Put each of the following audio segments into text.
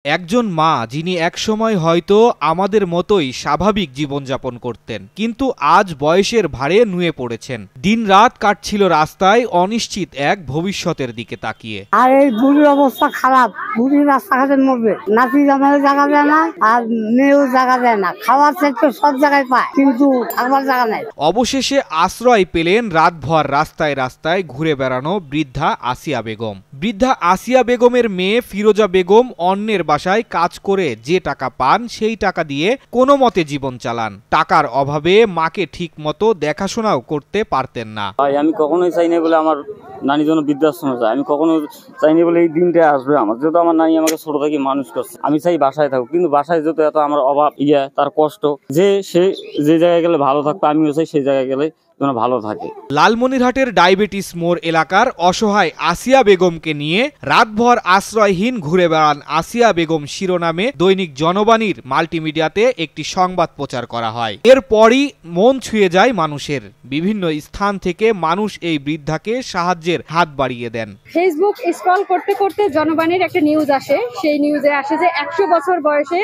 একজন মা যিনি একসময় হয়তো আমাদের মতোই স্বাভাবিক জীবনযাপন করতেন, কিন্তু আজ বয়সের ভারে নুয়ে পড়েছেন। দিনরাত কাটছিল রাস্তায় অনিশ্চিত এক ভবিষ্যতের দিকে তাকিয়ে। আর এই বুড়ির অবস্থা খারাপ, বুড়ি রাস্তাঘাটে মরবে, নাতি জামাইও জায়গা দেয় না আর মেয়েও জায়গা দেয় না। খাওয়ার চেষ্টা সব জায়গায় পায়, কিন্তু থাকবার জায়গা নাই। অবশেষে আশ্রয় পেলেন রাতভর রাস্তায় রাস্তায় ঘুরে বেড়ানো বৃদ্ধা আসিয়া বেগম। বৃদ্ধা আসিয়া বেগমের মেয়ে ফিরোজা বেগম অন্যের বাসায় কাজ করে যে টাকা পান সেই টাকা দিয়ে কোনো মতে জীবন চালান। টাকার অভাবে মাকে ঠিক মতো দেখাশোনাও করতে পারতেন না। আমি কখনোই চাই না বলে আমার নানি যেন বৃদ্ধাশ্রমে যায়, আমি কখনো চাইনি বলে এই দিনটা আসবে আমার। যেহেতু আমার নানি আমাকে ছোট থেকে মানুষ করছে, আমি চাই বাসায় থাকুক, কিন্তু বাসায় যেহেতু এত আমার অভাব, তার কষ্ট, যে সে যে জায়গায় গেলে ভালো থাকবে, আমিও চাই সেই জায়গায় গেলে ভালো থাকে। লালমনিরহাটের ডায়াবেটিস মোড় এলাকার অসহায় আসিয়া বেগমকে নিয়ে রাতভর আশ্রয়হীন ঘুরে বেড়ান আসিয়া বেগম শিরোনামে দৈনিক জনবাণীর মাল্টিমিডিয়াতে একটি সংবাদ প্রচার করা হয়। এরপরই মন ছুঁয়ে যায় মানুষের। বিভিন্ন স্থান থেকে মানুষ এই বৃদ্ধাকে সাহায্যের হাত বাড়িয়ে দেন। ফেসবুক স্ক্রল করতে করতে জনবাণীর একটা নিউজ আসে, সেই নিউজে আসে যে 100 বছর বয়সে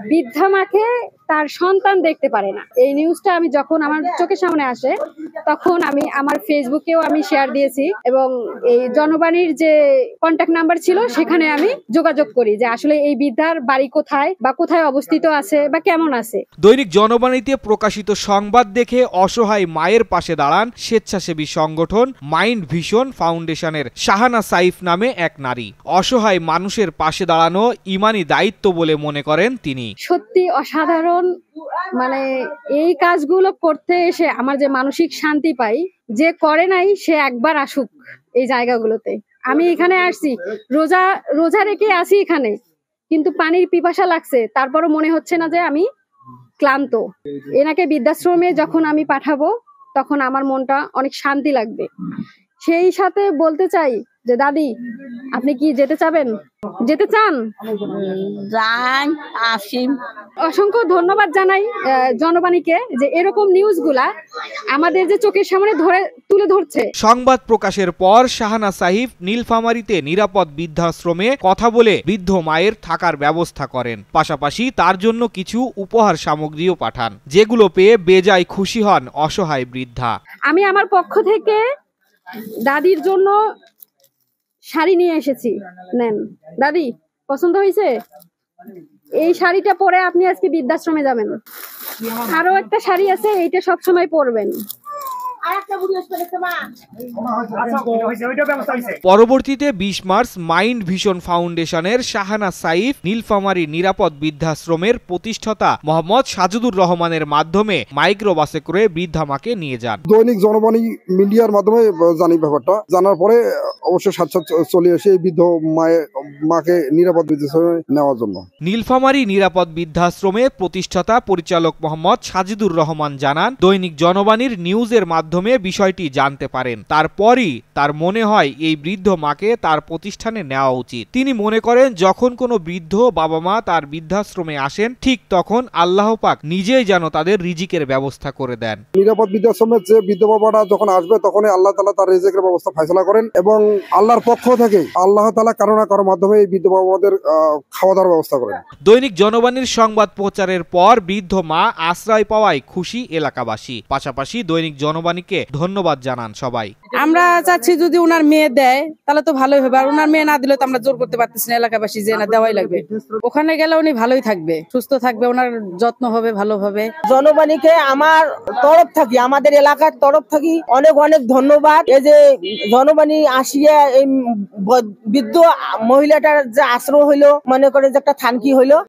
বৃদ্ধা মাকে তার সন্তান দেখতে পারে না। এই নিউজটা আমি যখন আমার চোখের সামনে আসে তখন আমি আমার ফেসবুকেও আমি শেয়ার দিয়েছি এবং এই জনবাণীর যে কন্ট্যাক্ট নাম্বার ছিল সেখানে আমি যোগাযোগ করি যে আসলে এই বৃদ্ধার বাড়ি কোথায় বা কোথায় অবস্থিত আছে বা কেমন আছে। দৈনিক জনবাণীতে প্রকাশিত সংবাদ দেখে অসহায় মায়ের পাশে দাঁড়ান স্বেচ্ছাসেবী সংগঠন মাইন্ড ভিশন ফাউন্ডেশনের শাহানা সাইফ নামে এক নারী। অসহায় মানুষের পাশে দাঁড়ানো ইমানি দায়িত্ব বলে মনে করেন তিনি। সত্যি অসাধারণ, মানে এই কাজগুলো করতে এসে আমার যে মানসিক শান্তি পাই, যে করে নাই সে একবার আসুক এই জায়গাগুলোতে। আমি এখানে আসছি, রোজা রেখে আসি এখানে, কিন্তু পানির পিপাসা লাগছে, তারপরও মনে হচ্ছে না যে আমি ক্লান্ত। এনাকে বৃদ্ধাশ্রমে যখন আমি পাঠাবো তখন আমার মনটা অনেক শান্তি লাগবে। সেই সাথে বলতে চাই যে দাদি, আপনি কি যেতে চান? অসংখ্য ধন্যবাদ জানাই জনবাণীকে যে এরকম নিউজগুলা আমাদের যে চোখের সামনে তুলে ধরছে। সংবাদ প্রকাশের পর শাহানা সাইফ নীলফামারীতে নিরাপদ বৃদ্ধাশ্রমে কথা বলে বৃদ্ধ মায়ের থাকার ব্যবস্থা করেন। পাশাপাশি তার জন্য কিছু উপহার সামগ্রীও পাঠান, যেগুলো পেয়ে বেজায় খুশি হন অসহায় বৃদ্ধা। আমি আমার পক্ষ থেকে দাদির জন্য শাড়ি নিয়ে এসেছি, নেন দাদি, পছন্দ হয়েছে? এই শাড়িটা পরে আপনি আজকে বৃদ্ধাশ্রমে যাবেন। আরো একটা শাড়ি আছে, এইটা সবসময় পরবেন। পরবর্তীতে 20 মার্চ মাইন্ড ভিশন ফাউন্ডেশনের শাহানা সাইফ নীলফামারী নিরাপদ বৃদ্ধাশ্রমের প্রতিষ্ঠাতা মোহাম্মদ সাজুদুর রহমানের মাধ্যমে মাইক্রোবাসে করে বৃদ্ধা মাকে নিয়ে যান। দৈনিক জনবাণী মিডিয়ার মাধ্যমে জানি ব্যাপারটা, জানার পরে অবশ্যই সাথে চলে এসে এই বৃদ্ধ মাকে নিরাপদ বৃদ্ধাশ্রমে নেওয়ার জন্য। নীলফামারী নিরাপদ বৃদ্ধাশ্রমে প্রতিষ্ঠাতা পরিচালক মোহাম্মদ সাজিদুর রহমান জানান, দৈনিক জনবাণীর নিউজের মাধ্যমে বিষয়টি জানতে পারেন। তারপরই তার মনে হয় এই বৃদ্ধ মাকে তার প্রতিষ্ঠানে নেওয়া উচিত। তিনি মনে করেন যখন কোনো বৃদ্ধ বাবা মা তার বৃদ্ধাশ্রমে আসেন, ঠিক তখন আল্লাহ পাক নিজেই যেন তাদের রিজিকের ব্যবস্থা করে দেন। নিরাপদ বৃদ্ধাশ্রমের যে বৃদ্ধ বাবাটা যখন আসবে তখনই আল্লাহ তাআলা তার রিজিকের ব্যবস্থা ফয়সালা করেন এবং আল্লাহর পক্ষ থেকে আল্লাহ তাআলা কারো না কারো মাধ্যমে এই বৃদ্ধ বাবাদের খাওয়া দাওয়ার ব্যবস্থা করেন। দৈনিক জনবাণীর সংবাদ প্রচারের পর বৃদ্ধ মা আশ্রয় পাওয়ায় খুশি এলাকাবাসী। পাশাপাশি দৈনিক জনবাণীকে ধন্যবাদ জানান সবাই। আমরা চাচ্ছি যদি ওনার মেয়ে দেয় তাহলে তো ভালোই হবে, আর ওনার মেয়ে না দিলে তো আমরা জোর করতে পারতেছি না এলাকাবাসী যে না দেওয়াই লাগবে। ওখানে গেলে উনি ভালোই থাকবে, সুস্থ থাকবে, ওনার যত্ন হবে ভালোভাবে। জনবাণীকে আমার তরফ থাকি, আমাদের এলাকার তরফ থাকি অনেক অনেক ধন্যবাদ। এই যে জনবাণী আসিয়া এই বৃদ্ধ মহিলাটার যে আশ্রয় হইলো, মনে করে যে একটা থানকি হইলো।